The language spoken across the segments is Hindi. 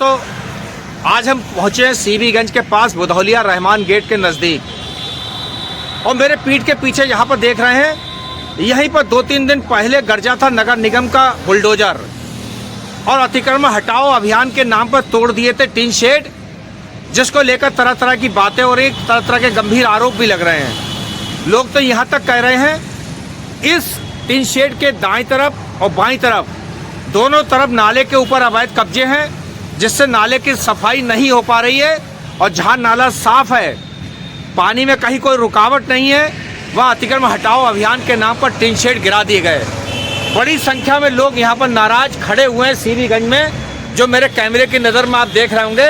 दोस्तों, आज हम पहुंचे हैं सीबीगंज के पास बुधौलिया रहमान गेट के नज़दीक। और मेरे पीठ के पीछे यहाँ पर देख रहे हैं, यहीं पर 2-3 दिन पहले गरजा था नगर निगम का बुलडोजर और अतिक्रमण हटाओ अभियान के नाम पर तोड़ दिए थे टीन शेड, जिसको लेकर तरह तरह की बातें हो रही, तरह तरह के गंभीर आरोप भी लग रहे हैं। लोग तो यहाँ तक कह रहे हैं इस टीन शेड के दाईं तरफ और बाईं तरफ दोनों तरफ नाले के ऊपर अवैध कब्जे हैं, जिससे नाले की सफाई नहीं हो पा रही है। और जहाँ नाला साफ है, पानी में कहीं कोई रुकावट नहीं है, वहाँ अतिक्रमण हटाओ अभियान के नाम पर टीन शेड गिरा दिए गए। बड़ी संख्या में लोग यहाँ पर नाराज खड़े हुए हैं सीबीगंज में, जो मेरे कैमरे की नज़र में आप देख रहे होंगे।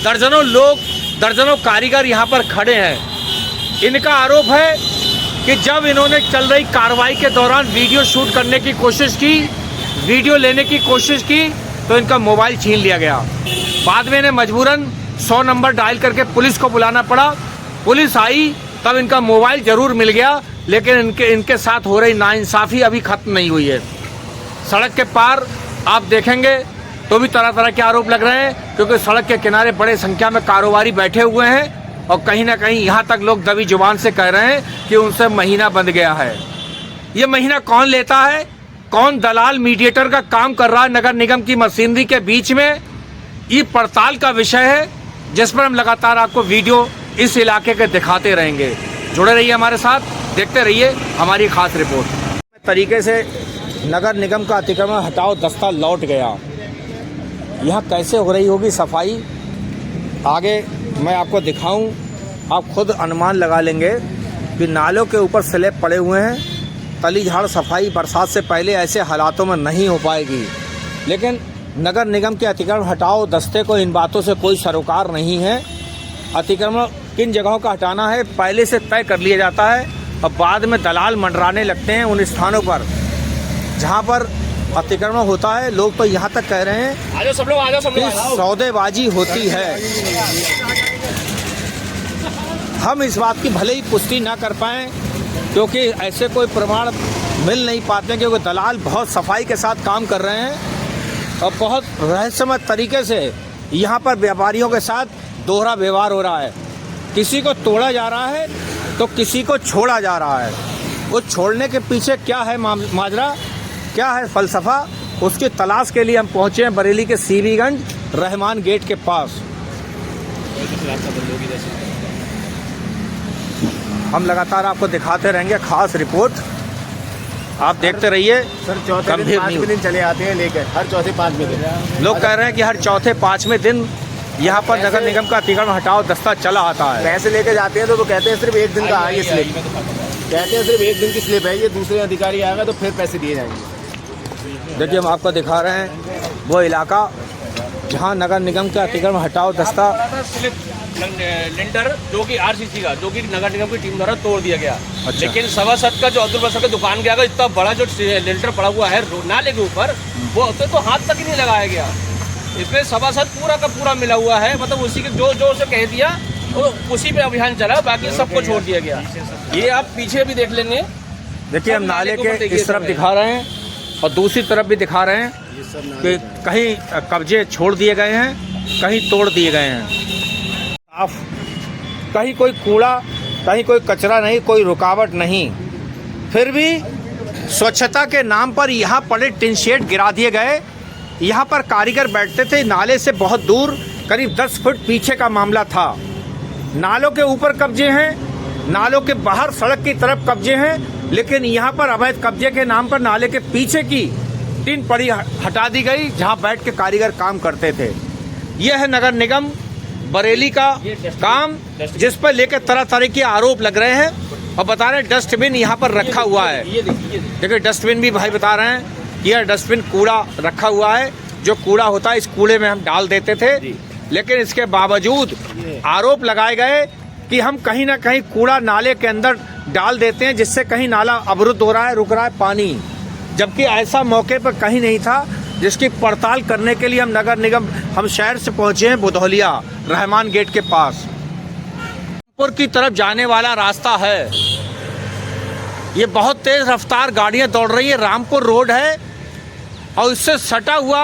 दर्जनों लोग, दर्जनों कारीगर यहाँ पर खड़े हैं। इनका आरोप है कि जब इन्होंने चल रही कार्रवाई के दौरान वीडियो शूट करने की कोशिश की, वीडियो लेने की कोशिश की, तो इनका मोबाइल छीन लिया गया। बाद में इन्हें मजबूरन 100 नंबर डायल करके पुलिस को बुलाना पड़ा। पुलिस आई तब इनका मोबाइल जरूर मिल गया, लेकिन इनके साथ हो रही नाइंसाफ़ी अभी ख़त्म नहीं हुई है। सड़क के पार आप देखेंगे तो भी तरह तरह के आरोप लग रहे हैं, क्योंकि सड़क के किनारे बड़े संख्या में कारोबारी बैठे हुए हैं और कहीं ना कहीं यहाँ तक लोग दबी जुबान से कह रहे हैं कि उनसे महीना बंध गया है। ये महीना कौन लेता है? कौन दलाल मीडिएटर का काम कर रहा है नगर निगम की मशीनरी के बीच में? ये पड़ताल का विषय है, जिस पर हम लगातार आपको वीडियो इस इलाके के दिखाते रहेंगे। जुड़े रहिए हमारे साथ, देखते रहिए हमारी खास रिपोर्ट। तरीके से नगर निगम का अतिक्रमण हटाओ दस्ता लौट गया। यहाँ कैसे हो रही होगी सफाई, आगे मैं आपको दिखाऊं, आप खुद अनुमान लगा लेंगे कि नालों के ऊपर स्लैब पड़े हुए हैं। तली झाड़ सफाई बरसात से पहले ऐसे हालातों में नहीं हो पाएगी, लेकिन नगर निगम के अतिक्रमण हटाओ दस्ते को इन बातों से कोई सरोकार नहीं है। अतिक्रमण किन जगहों का हटाना है पहले से तय कर लिया जाता है और बाद में दलाल मंडराने लगते हैं उन स्थानों पर जहां पर अतिक्रमण होता है। लोग तो यहाँ तक कह रहे हैं कि सौदेबाजी होती है। हम इस बात की भले ही पुष्टि ना कर पाएँ, क्योंकि ऐसे कोई प्रमाण मिल नहीं पाते, क्योंकि दलाल बहुत सफाई के साथ काम कर रहे हैं और बहुत रहस्यमय तरीके से यहाँ पर व्यापारियों के साथ दोहरा व्यवहार हो रहा है। किसी को तोड़ा जा रहा है तो किसी को छोड़ा जा रहा है। उस छोड़ने के पीछे क्या है माजरा, क्या है फलसफा, उसकी तलाश के लिए हम पहुँचे हैं बरेली के सीबीगंज रहमान गेट के पास। हम लगातार आपको दिखाते रहेंगे खास रिपोर्ट, आप देखते रहिए। सर चौथे दिन 5वें दिन चले आते हैं लेकर, हर चौथे 5वें दिन लोग कह रहे हैं कि हर चौथे 5वें दिन यहाँ पर नगर निगम का अतिक्रमण हटाओ दस्ता चला आता है। पैसे लेकर जाते हैं तो कहते हैं सिर्फ एक दिन का है स्लिप, कहते हैं सिर्फ एक दिन की स्लिप है ये, दूसरे अधिकारी आएगा तो फिर पैसे दिए जाएंगे। देखिए हम आपको दिखा रहे हैं वो इलाका जहाँ नगर निगम का अतिक्रमण हटाओ दस्ता लिंटर जो कि आरसीसी का, जो कि नगर निगम की टीम द्वारा तोड़ दिया गया। अच्छा। लेकिन 7:15 का जो अब्दुल बसर की दुकान के आगे इतना बड़ा जो लिंटर पड़ा हुआ है नाले के ऊपर, वो तो हाथ तक ही नहीं लगाया गया। इसमें 7:15 पूरा का पूरा मिला हुआ है, मतलब उसी के जो उसे कह दिया वो उसी पे अभियान चला, बाकी सबको छोड़ दिया गया। ये आप पीछे भी देख लेंगे। देखिए हम नाले के इस तरफ दिखा रहे हैं और दूसरी तरफ भी दिखा रहे हैं कि कहीं कब्जे छोड़ दिए गए हैं, कहीं तोड़ दिए गए हैं। साफ, कहीं कोई कूड़ा, कहीं कोई कचरा नहीं, कोई रुकावट नहीं। फिर भी स्वच्छता के नाम पर यहाँ पड़े टिन शेड गिरा दिए गए। यहाँ पर कारीगर बैठते थे नाले से बहुत दूर, करीब 10 फुट पीछे का मामला था। नालों के ऊपर कब्जे हैं, नालों के बाहर सड़क की तरफ कब्जे हैं, लेकिन यहाँ पर अवैध कब्जे के नाम पर नाले के पीछे की टिन पड़ी हटा दी गई, जहाँ बैठ के कारीगर काम करते थे। यह है नगर निगम बरेली का काम, जिस पर लेकर तरह तरह के आरोप लग रहे हैं। और बता रहे हैं डस्टबिन यहाँ पर रखा हुआ है। देखिए डस्टबिन भी भाई बता रहे हैं कि यह डस्टबिन कूड़ा रखा हुआ है, जो कूड़ा होता है इस कूड़े में हम डाल देते थे। लेकिन इसके बावजूद आरोप लगाए गए कि हम कहीं ना कहीं कूड़ा नाले के अंदर डाल देते हैं, जिससे कहीं नाला अवरुद्ध हो रहा है, रुक रहा है पानी, जबकि ऐसा मौके पर कहीं नहीं था। जिसकी पड़ताल करने के लिए हम शहर से पहुंचे हैं बुधौलिया रहमान गेट के पास। रामपुर की तरफ जाने वाला रास्ता है, ये बहुत तेज रफ्तार गाड़ियां दौड़ रही है। रामपुर रोड है और इससे सटा हुआ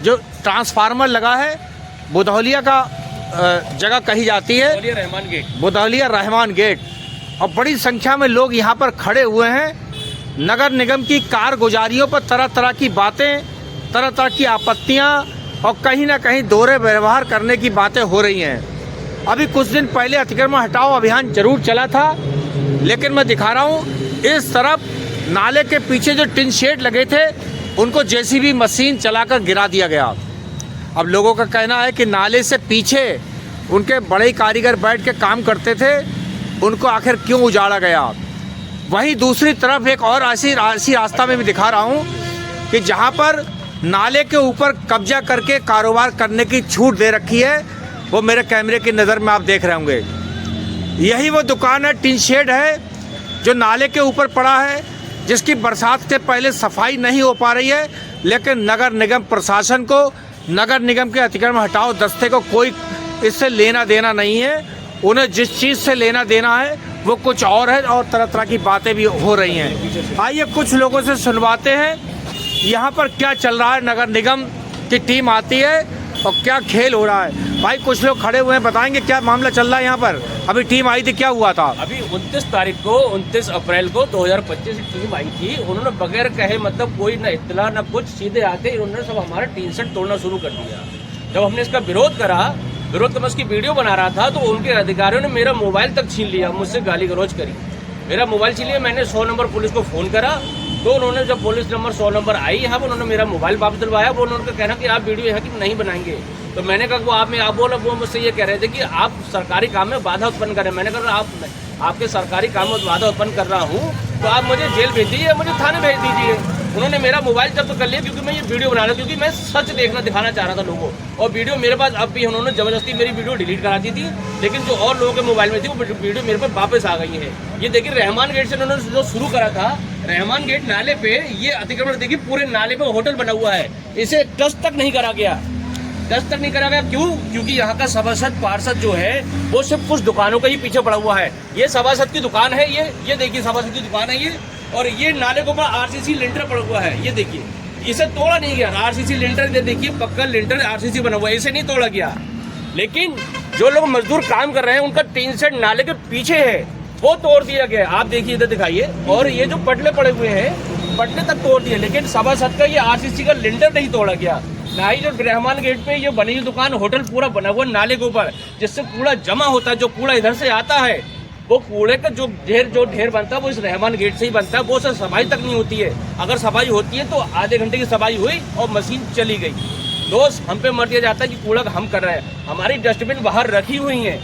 जो ट्रांसफार्मर लगा है बुधौलिया का जगह कही जाती है, बुधौलिया रहमान गेट। बुधौलिया रहमान गेट। और बड़ी संख्या में लोग यहाँ पर खड़े हुए हैं। नगर निगम की कारगुजारियों पर तरह तरह की बातें, तरह तरह की आपत्तियाँ और कहीं ना कहीं दोहरे व्यवहार करने की बातें हो रही हैं। अभी कुछ दिन पहले अतिक्रमण हटाओ अभियान जरूर चला था, लेकिन मैं दिखा रहा हूँ इस तरफ नाले के पीछे जो टिन शेड लगे थे उनको जेसीबी मशीन चलाकर गिरा दिया गया। अब लोगों का कहना है कि नाले से पीछे उनके बड़े कारीगर बैठ के काम करते थे, उनको आखिर क्यों उजाड़ा गया। वहीं दूसरी तरफ एक और ऐसी रास्ता में भी दिखा रहा हूँ कि जहाँ पर नाले के ऊपर कब्जा करके कारोबार करने की छूट दे रखी है, वो मेरे कैमरे की नज़र में आप देख रहे होंगे। यही वो दुकान है, टिन शेड है, जो नाले के ऊपर पड़ा है, जिसकी बरसात से पहले सफाई नहीं हो पा रही है। लेकिन नगर निगम प्रशासन को, नगर निगम के अतिक्रमण हटाओ दस्ते को कोई इससे लेना देना नहीं है। उन्हें जिस चीज़ से लेना देना है वो कुछ और है और तरह तरह की बातें भी हो रही हैं। आइए कुछ लोगों से सुनवाते हैं यहाँ पर क्या चल रहा है। नगर निगम की टीम आती है और क्या खेल हो रहा है। भाई कुछ लोग खड़े हुए हैं, बताएंगे क्या मामला चल रहा है यहाँ पर। अभी टीम आई थी, क्या हुआ था? अभी 29 अप्रैल को 2025 की टीम आई थी। उन्होंने बगैर कहे, मतलब कोई ना इत्तला ना कुछ, सीधे आते उन्होंने सब हमारा टीन सेट तोड़ना शुरू कर दिया। जब हमने इसका विरोध करा, विरोध का मैं उसकी वीडियो बना रहा था, तो उनके अधिकारियों ने मेरा मोबाइल तक छीन लिया, मुझसे गाली गलौज करी, मेरा मोबाइल छीन लिया। मैंने 100 नंबर पुलिस को फ़ोन करा, तो उन्होंने जब पुलिस नंबर 100 नंबर आई यहाँ पर, उन्होंने मेरा मोबाइल वापस दिलवाया। वो उन्होंने कहना कि आप वीडियो यहाँ की नहीं बनाएंगे। तो मैंने कहा वो आप बोला, वो मुझसे ये कह रहे थे कि आप सरकारी काम में बाधा उत्पन्न कर रहे हैं। मैंने कहा आपके सरकारी काम में बाधा उत्पन्न कर रहा हूँ तो आप मुझे जेल भेज दीजिए, मुझे थाने भेज दीजिए। उन्होंने मेरा मोबाइल जब्त कर लिया क्योंकि मैं ये वीडियो बना रहा था, क्योंकि मैं सच दिखाना चाह रहा था लोगों को। और वीडियो मेरे पास अब भी, उन्होंने जबरदस्ती मेरी वीडियो डिलीट करा दी थी, लेकिन जो और लोगों के मोबाइल में थी वो वीडियो मेरे पास वापस आ गई है। ये देखिए रहमान गेट से उन्होंने जो शुरू करा था, रहमान गेट नाले पे ये अतिक्रमण, देखिए पूरे नाले पे होटल बना हुआ है, इसे टच तक नहीं करा गया। टच तक नहीं करा गया क्यों? क्योंकि यहाँ का सभासद पार्षद जो है वो सिर्फ कुछ दुकानों के ही पीछे पड़ा हुआ है। ये सभासद की दुकान है, ये देखिए सभासद की दुकान है ये, और ये नाले के ऊपर आरसीसी लिंटर पड़ा हुआ है, ये देखिए, इसे तोड़ा नहीं गया। आरसीसी लिंटर देखिए, पक्का लिंटर आरसीसी बना हुआ है, इसे नहीं तोड़ा गया। लेकिन जो लोग मजदूर काम कर रहे हैं उनका टीन शेड नाले के पीछे है, वो तोड़ दिया गया। आप देखिए इधर दिखाइए, और ये जो पटले पड़े हुए हैं, पटले तक तोड़ दिए, लेकिन सभासद का ये आरसीसी का लिंटर नहीं तोड़ा गया। ना ही जो रहमान गेट पे ये बनी हुई दुकान, होटल पूरा बना हुआ नाले के ऊपर, जिससे कूड़ा जमा होता है, जो कूड़ा इधर से आता है, वो कूड़े का जो ढेर बनता है वो इस रहमान गेट से ही बनता है। वो सब सफाई तक नहीं होती है। अगर सफाई होती है तो आधे घंटे की सफाई हुई और मशीन चली गई। दोस्त हम पे मर दिया जाता है कि कूड़ा हम कर रहे हैं। हमारी डस्टबिन बाहर रखी हुई है,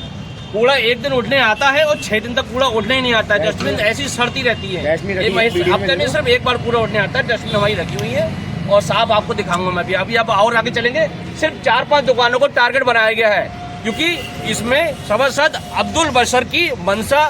कूड़ा एक दिन उठने आता है और 6 दिन तक कूड़ा उठने ही नहीं आता है। डस्टबिन ऐसी सड़ती रहती है, हफ्ते में सिर्फ एक बार कूड़ा उठने आता है। डस्टबिन हमारी रखी हुई है और साफ आपको दिखाऊंगा मैं भी। अभी आप और आगे चलेंगे, सिर्फ 4-5 दुकानों को टारगेट बनाया गया है, क्योंकि इसमें सभासद अब्दुल बशर की मंशा,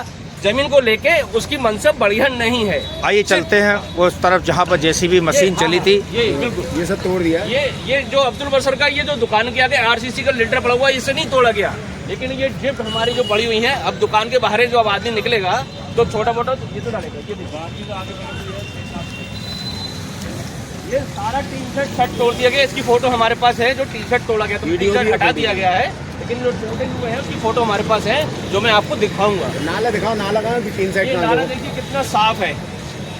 जमीन को लेके उसकी मंशा बढ़िया नहीं है। आइए चलते हैं उस तरफ जहाँ पर जेसीबी मशीन चली थी। ये बिल्कुल, ये सब तोड़ दिया। ये जो अब्दुल बशर का ये जो दुकान के आगे आरसीसी का लिंटर पड़ा हुआ है, इसे नहीं तोड़ा गया। लेकिन ये जिप हमारी जो बड़ी हुई है, अब दुकान के बाहर जो अब आदमी निकलेगा तो छोटा मोटा ये तो डालेगा। ये सारा टी शर्ट तोड़ दिया गया। इसकी फोटो हमारे पास है, जो टी शर्ट तोड़ा गया, तो टी शर्ट हटा दिया गया है, लेकिन जो टूटे हुए हैं उसकी फोटो हमारे पास है, जो मैं आपको दिखाऊंगा। नाला दिखाओ, नाला कहाँ है? टीन सेट नाला देखिए कितना साफ है।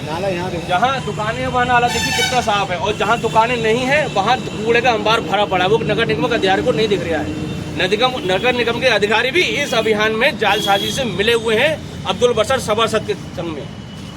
नाला यहाँ देखिए, जहाँ दुकानें हैं वहाँ नाला देखिए कितना साफ है, और जहाँ दुकानें नहीं है वहाँ कूड़े का अंबार भरा पड़ा है। वो नगर निगम के अधिकारी को नहीं दिख रहा है। नगर निगम के अधिकारी भी इस अभियान में जालसाजी से मिले हुए हैं अब्दुल बशर सभासद के संग में।